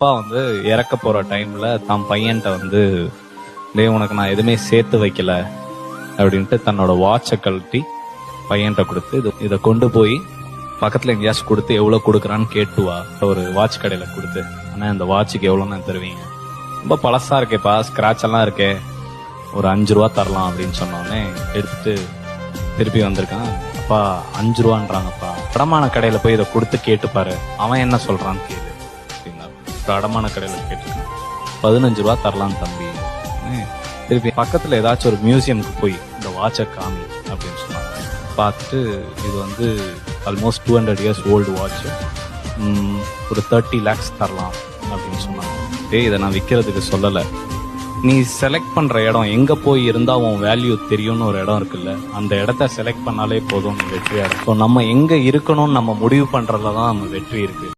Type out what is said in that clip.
அப்பா வந்து இறக்க போற டைம்ல தான் பையன்கிட்ட வந்து, டேய் உனக்கு நான் எதுவுமே சேர்த்து வைக்கல அப்படின்ட்டு தன்னோட வாட்சை கழட்டி பையன்கிட்ட கொடுத்து, இதை கொண்டு போய் பக்கத்துல எங்கேயாச்சும் கொடுத்து எவ்வளவு கொடுக்குறான்னு கேட்டு வா. ஒரு வாட்ச் கடையில கொடுத்து, ஆனா இந்த வாட்சுக்கு எவ்வளோன்னு தருவீங்க, ரொம்ப பழசா இருக்கேப்பா, ஸ்கிராட்ச் எல்லாம் இருக்கே, ஒரு 5 ரூபா தரலாம் அப்படின்னு சொன்னோடனே எடுத்துட்டு திருப்பி வந்திருக்கான். அப்பா 5 ரூபான்றாங்கப்பா, அடமான கடையில போய் இதை கொடுத்து கேட்டுப்பாரு, அவன் என்ன சொல்றான்னு கேளு அப்படின்னா. அடமான கடையில கேட்டுருக்கான். 15 ரூபா தரலாம் தம்பி. திருப்பி பக்கத்துல ஏதாச்சும் ஒரு மியூசியமுக்கு போய் இந்த வாட்சை காமி அப்படின்னு சொன்னாங்க. பார்த்துட்டு இது வந்து ஆல்மோஸ்ட் 200 இயர்ஸ் ஓல்டு வாட்ச், ஒரு 30 lakhs தரலாம் அப்படின்னு சொன்னாங்க. இதை நான் விற்கிறதுக்கு சொல்லலை, நீ செலக்ட் பண்ற இடம் எங்க போய் இருந்தா உன் வேல்யூ தெரியும்னு ஒரு இடம் இருக்குல்ல, அந்த இடத்த செலக்ட் பண்ணாலே போதும் வெற்றியா இருக்கும். நம்ம எங்க இருக்கணும்னு நம்ம முடிவு பண்றதுல தான் நம்ம வெற்றி இருக்கு.